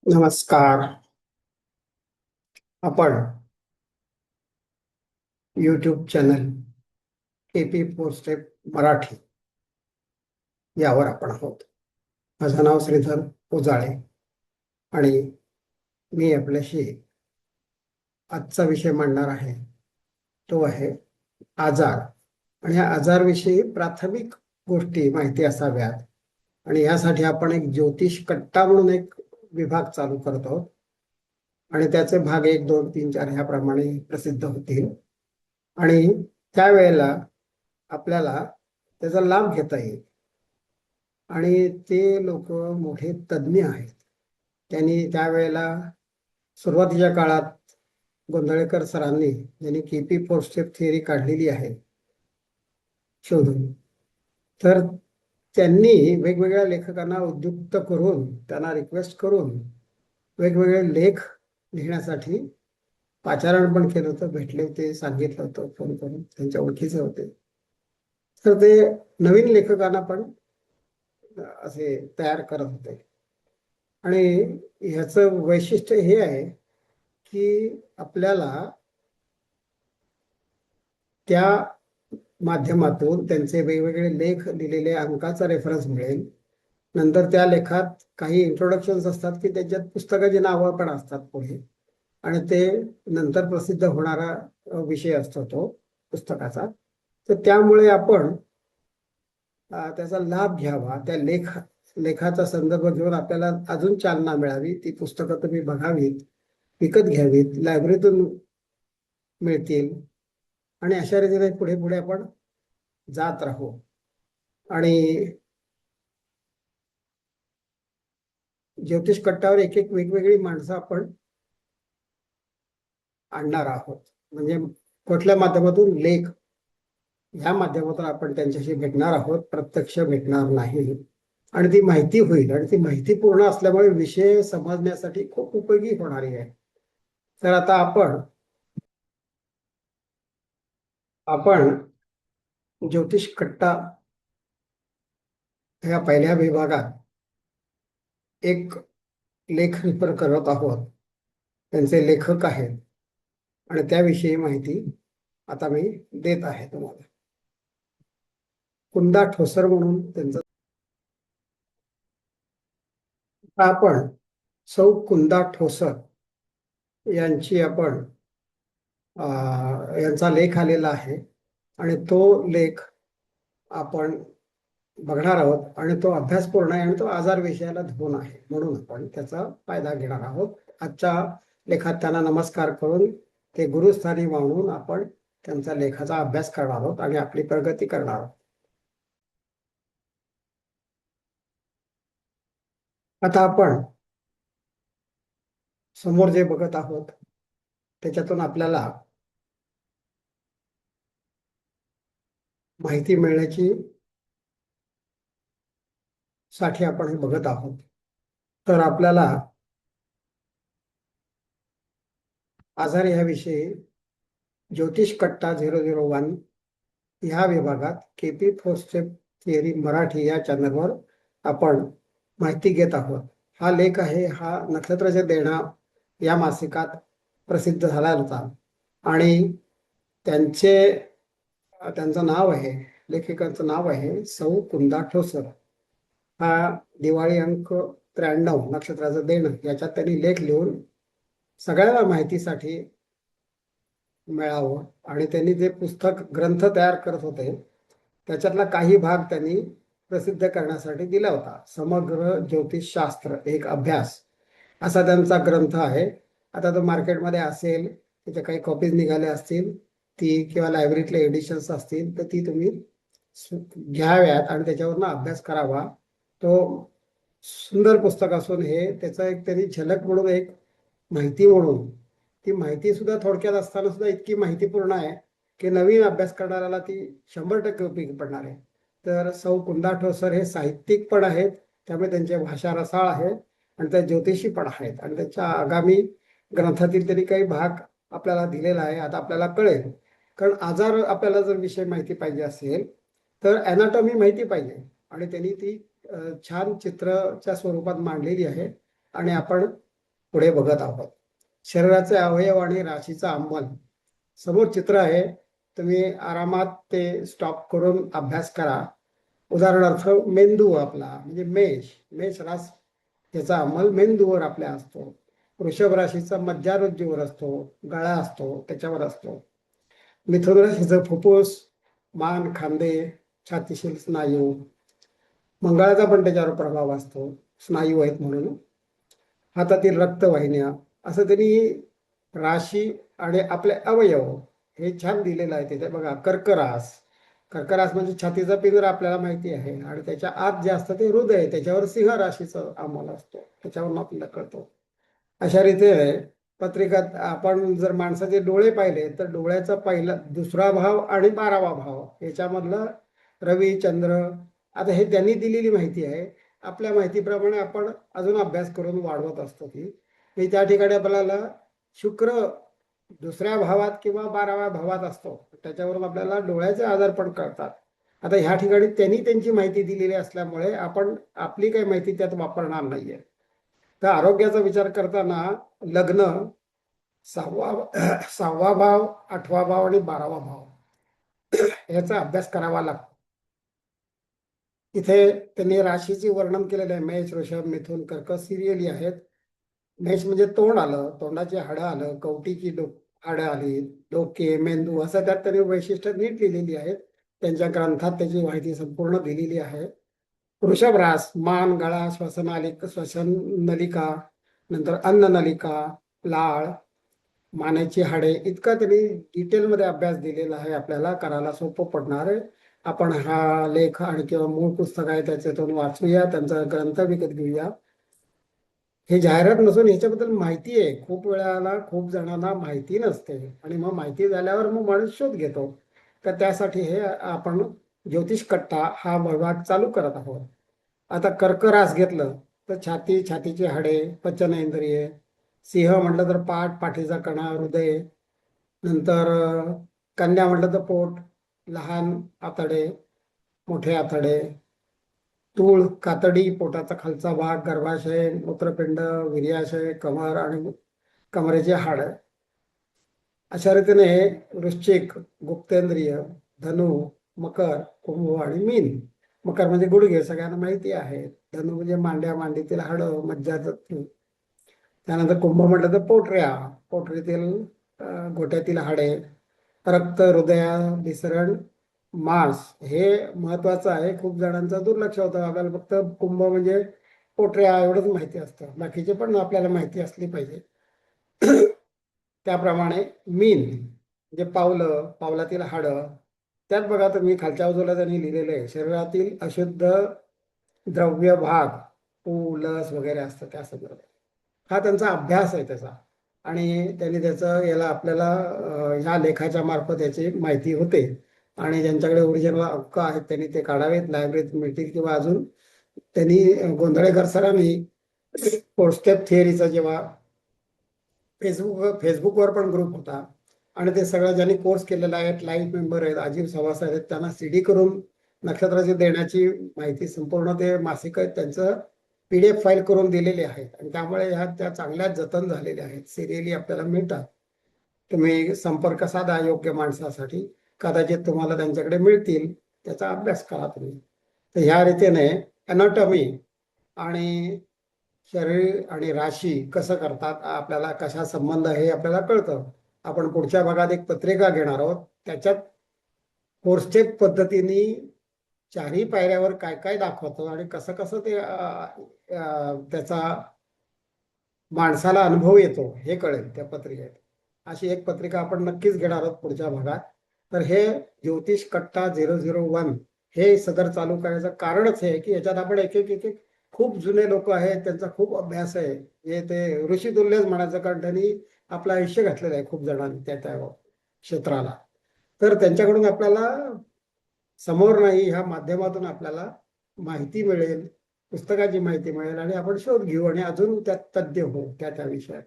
नमस्कार. आपण YouTube channel KP four step Marathi यावर आपण आहोत. माझं नाव श्रीधर उजाळे आणि मी आपल्याशी आजचा विषय मांडणार आहे. तो आहे आजार. आणि या आजारविषयी प्राथमिक गोष्टी माहिती असाव्यात आणि यासाठी आपण एक ज्योतिष कट्टा म्हणून एक विभाग चालू करत आहोत आणि त्याचे भाग 1, 2, 3, 4 ह्याप्रमाणे प्रसिद्ध होतील आणि त्यावेळेला आपल्याला त्याचा लाभ घेता येईल. आणि ते लोक मोठे तज्ज्ञ आहेत. त्यांनी त्यावेळेला सुरुवातीच्या काळात गोंधळेकर सरांनी ज्यांनी केपी फोर स्टेप थिअरी काढलेली आहे शोधून, तर त्यांनी वेगवेगळ्या लेखकांना उद्युक्त करून त्यांना रिक्वेस्ट करून वेगवेगळे लेख लिहिण्यासाठी पाचारण पण केलं होतं. भेटले होते, सांगितलं होतं फोन करून, त्यांच्या ओळखीचे होते. तर ते नवीन लेखकांना पण असे तयार करत होते. आणि ह्याचं वैशिष्ट्य हे आहे की आपल्याला त्या माध्यमातून त्यांचे वेगवेगळे लेख लिहिलेले अंकाचा रेफरन्स मिळेल. नंतर त्या लेखात काही इंट्रोडक्शन्स असतात की त्याच्यात पुस्तकाची नावं पण असतात पुढे, आणि ते नंतर प्रसिद्ध होणारा विषय असतो तो पुस्तकाचा. तर त्यामुळे आपण त्याचा लाभ घ्यावा. त्या लेखाचा संदर्भ घेऊन आपल्याला अजून चालना मिळावी. ती पुस्तकं तुम्ही बघावीत, विकत घ्यावीत, लायब्ररीतून मिळतील आणि अशा रीतीने पुढे पुढे आपण जात राहू. आणि ज्योतिष कट्टावर एक एक वेगवेगळी माणसं आपण आणणार आहोत. म्हणजे कुठल्या माध्यमातून? लेख ह्या माध्यमातून आपण त्यांच्याशी भेटणार आहोत, प्रत्यक्ष भेटणार नाही. आणि ती माहिती होईल आणि ती माहिती पूर्ण असल्यामुळे विषय समजण्यासाठी खूप उपयोगी होणारी आहे. तर आता आपण ज्योतिष कट्टा ह्या पहिल्या विभागात एक लेख रिफर करत आहोत. त्यांचे लेखक आहेत आणि त्याविषयी माहिती आता मी देत आहे तुम्हाला. कुंदा ठोसर म्हणून त्यांचं. आपण सौ कुंदा ठोसर यांची आपण यांचा लेख आलेला आहे आणि तो लेख आपण बघणार आहोत. आणि तो अभ्यासपूर्ण आहे आणि तो आजार विषयाला धरून आहे, म्हणून आपण त्याचा फायदा घेणार आहोत. आजच्या लेखात त्यांना नमस्कार करून ते गुरुस्थानी मानून आपण त्यांचा लेखाचा अभ्यास करणार आहोत आणि आपली प्रगती करणार आहोत. आता आपण समोर जे बघत आहोत त्याच्यातून आपल्याला माहिती मिळण्याची साठी आपण हे बघत आहोत. तर आपल्याला आजार ह्याविषयी ज्योतिष कट्टा 001 ह्या विभागात KP four step theory Marathi या चॅनलवर आपण माहिती घेत आहोत. हा लेख आहे, हा नक्षत्राचे देणा या मासिकात प्रसिद्ध झाला होता आणि त्यांचं नाव आहे, लेखिकांचं नाव आहे सौ कुंदा ठोसर. हा दिवाळी अंक 93 नक्षत्राचं देणं याच्यात त्यांनी लेख लिहून सगळ्याला माहितीसाठी मिळावं आणि त्यांनी जे पुस्तक ग्रंथ तयार करत होते त्याच्यातला काही भाग त्यांनी प्रसिद्ध करण्यासाठी दिला होता. समग्र ज्योतिषशास्त्र एक अभ्यास असा त्यांचा ग्रंथ आहे. आता तो मार्केटमध्ये असेल, त्याच्या काही कॉपीज निघाल्या असतील ती, किंवा लायब्ररीतले एडिशन्स असतील तर ती तुम्ही घ्याव्यात आणि त्याच्यावरनं अभ्यास करावा. तो सुंदर पुस्तक असून हे त्याचा एक त्यांनी झलक म्हणून, एक माहिती म्हणून, ती माहिती सुद्धा थोडक्यात असताना सुद्धा इतकी माहितीपूर्ण आहे की नवीन अभ्यास करणाऱ्याला ती 100% उपयोगी पडणार आहे. तर सौ कुंदा ठोसर हे साहित्यिक पण आहेत, त्यामुळे त्यांची भाषा रसाळ आहे आणि त्या ज्योतिषी पण आहेत. आणि त्याच्या आगामी ग्रंथातील तरी काही भाग आपल्याला दिलेला आहे. आता आपल्याला कळेल, कारण आजार आपल्याला जर विषय माहिती पाहिजे असेल तर ॲनाटॉमी माहिती पाहिजे आणि त्यांनी ती छान चित्राच्या स्वरूपात मांडलेली आहे आणि आपण पुढे बघत आहोत. शरीराचे अवयव आणि राशीचा अंमल समोर चित्र आहे. तुम्ही आरामात ते स्टॉप करून अभ्यास करा. उदाहरणार्थ मेंदू आपला म्हणजे मेष रास, त्याचा अंमल मेंदूवर आपल्या असतो. वृषभ राशीचा मज्जारोज्जीवर असतो, गळा असतो त्याच्यावर असतो. मिथुन राशीचं फुफ्फुस, मान, खांदे, छातीशील स्नायू. मंगळाचा पण त्याच्यावर प्रभाव असतो, स्नायू आहेत म्हणून. हातातील रक्तवाहिन्या. असं त्यांनी राशी आणि आपले अवयव हे छान दिलेलं आहे तिथे बघा. कर्करास, कर्करास म्हणजे छातीचा पिंजरा आपल्याला माहिती आहे, आणि त्याच्या आत जे असतं ते हृदय, त्याच्यावर सिंह राशीचा अंमल असतो, त्याच्यावरून आपल्याला कळतो. अशा रीतीने पत्रिकात आपण जर माणसाचे डोळे पाहिले तर डोळ्याचा पहिला, दुसरा भाव आणि 12वा भाव याच्यामधलं रवी, चंद्र. आता हे त्यांनी दिलेली माहिती आहे. आपल्या माहितीप्रमाणे आपण अजून अभ्यास करून वाढवत असतो की त्या ठिकाणी आपल्याला शुक्र दुसऱ्या भावात किंवा 12व्या भावात असतो, त्याच्यावरून आपल्याला डोळ्याचे आजार पण कळतात. आता ह्या ठिकाणी त्यांनी त्यांची माहिती दिलेली असल्यामुळे आपण आपली काही माहिती त्यात वापरणार नाहीये. तर आरोग्याचा विचार करताना लग्न, 6वा भाव, 8वा भाव आणि 12वा भाव याचा अभ्यास करावा लागतो. इथे त्यांनी राशीचे वर्णन केलेले आहे. मेष, वृषभ, मिथुन, कर्क सिरियली आहेत. मेष म्हणजे तोंड आलं, तोंडाची हाडं आलं, कवटीची हाडं आली, डोके, मेंदू, असं त्यात त्यांनी वैशिष्ट्य नीट लिहिलेली आहेत. त्यांच्या ग्रंथात त्याची माहिती संपूर्ण दिलेली आहे. वृषभ रास, मान, गळा, श्वसन नलिका, नंतर अन्न नलिका, लाळ, मानेची हाडे, इतका त्यांनी डिटेलमध्ये अभ्यास दिलेला आहे. आपल्याला करायला सोपं पडणार आहे. आपण हा लेख आणि किंवा मूळ पुस्तक आहे त्याच्यातून वाचूया, त्यांचा ग्रंथ विकत घेऊया. हे जाहिरात नसून ह्याच्याबद्दल माहिती आहे. खूप वेळाला खूप जणांना माहिती नसते, आणि मग माहिती झाल्यावर मग माणूस शोध घेतो. तर त्यासाठी हे आपण ज्योतिष कट्टा हा विभाग चालू करत आहोत. आता कर्करास घेतलं तर छाती, छातीची हाडे, पचनेंद्रिय. सिंह म्हटलं तर पाठ, पाठीचा कणा, हृदय. नंतर कन्या म्हटलं तर पोट, लहान आतडे, मोठे आतडे. तूळ, कातडी, पोटाचा खालचा भाग, गर्भाशय, मूत्रपिंड, वीर्याशय, कमर आणि कमरेचे हाड. अशा रीतीने वृश्चिक, गुप्तेंद्रिय, धनु, मकर, कुंभ आणि मीन. मकर म्हणजे गुडघे, सगळ्यांना माहिती आहे. धनु म्हणजे मांड्या, मांडीतील हाडं, मज्जातंतू. त्यानंतर कुंभ म्हटलं तर पोटऱ्या, पोटरीतील घोट्यातील हाडे, रक्त, हृदयाभिसरण, मांस. हे महत्वाचं आहे. खूप जणांचा दुर्लक्ष होतं. आपल्याला फक्त कुंभ म्हणजे पोटऱ्या एवढंच माहिती असतं, बाकीचे पण आपल्याला माहिती असली पाहिजे. त्याप्रमाणे मीन म्हणजे पावलं, पावलातील हाडं. त्यात बघा तुम्ही खालच्या बाजूला त्यांनी लिहिलेलं आहे शरीरातील अशुद्ध द्रव्य भाग, पू, लस वगैरे असतं त्या संदर्भात. हा त्यांचा अभ्यास आहे त्याचा, आणि त्यांनी त्याचं याला आपल्याला ह्या लेखाच्या मार्फत याची माहिती होते. आणि ज्यांच्याकडे ओरिजिनल अंक आहेत त्यांनी ते काढावेत, लायब्ररीत मिळतील, किंवा अजून त्यांनी गोंधळेकर सरांनी 4 स्टेप थिअरीचा जेव्हा फेसबुकवर पण ग्रुप होता, आणि ते सगळं ज्यांनी कोर्स केलेला आहे, लाईव्ह मेंबर आहेत, आजीव सभासद आहेत, त्यांना CD करून नक्षत्राची देण्याची माहिती संपूर्ण ते मासिक आहेत त्यांचं PDF फाईल करून दिलेले आहेत. आणि त्यामुळे ह्या त्या चांगल्या जतन झालेल्या आहेत, सिरियली आपल्याला मिळतात. तुम्ही संपर्क साधा योग्य माणसासाठी, कदाचित तुम्हाला त्यांच्याकडे मिळतील. त्याचा अभ्यास करा तुम्ही. तर ह्या रीतीने अनाटॉमी आणि शरीर आणि राशी कसं करतात, आपल्याला कशा संबंध हे आपल्याला कळतं. आपण पुढच्या भागात एक पत्रिका घेणार आहोत, त्याच्यात 4 स्टेप पद्धतीने 4ही पायऱ्यावर काय काय दाखवतं आणि कसं कसं ते त्याचा माणसाला अनुभव येतो हे कळेल त्या पत्रिकेत. अशी एक पत्रिका आपण नक्कीच घेणार आहोत पुढच्या भागात. तर हे ज्योतिष कट्टा 001 हे सदर चालू करायचं कारणच आहे की याच्यात आपण एक एक एक एक खूप जुने लोक आहेत, त्यांचा खूप अभ्यास आहे. हे ते ऋषी तुल्यच म्हणायचं, कारण त्यांनी आपलं आयुष्य घातलेलं आहे खूप जणांनी त्या त्या क्षेत्राला. तर त्यांच्याकडून आपल्याला समोर नाही, ह्या माध्यमातून आपल्याला माहिती मिळेल, पुस्तकाची माहिती मिळेल, आणि आपण शोध घेऊ आणि अजून त्यात तज्ञ होऊ त्या त्या विषयात.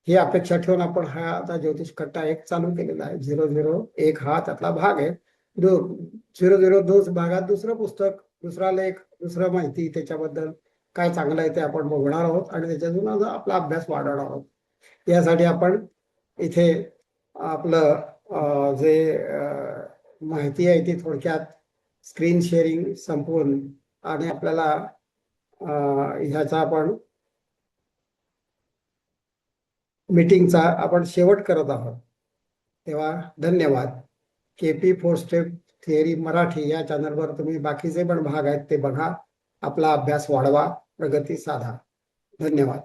ही अपेक्षा ठेवून आपण हा आता ज्योतिष कट्टा 1 चालू केलेला आहे. 001 हा त्यातला भाग आहे. 002 भागात दुसरं पुस्तक, दुसरा लेख, दुसरं माहिती त्याच्याबद्दल काय चांगलं आहे ते आपण बघणार आहोत आणि त्याच्यातून आपला अभ्यास वाढवणार आहोत. यासाठी आपण इथे आपलं जे माहिती आहे ती थोडक्यात स्क्रीन शेअरिंग संपवून आणि आपल्याला ह्याचा आपण मीटिंगचा आपण शेवट करत आहोत. तेव्हा धन्यवाद. केपी 4 स्टेप थिअरी मराठी या चॅनलवर तुम्ही बाकीचे पण भाग आहेत ते बघा, आपला अभ्यास वाढवा, प्रगती साधा. धन्यवाद.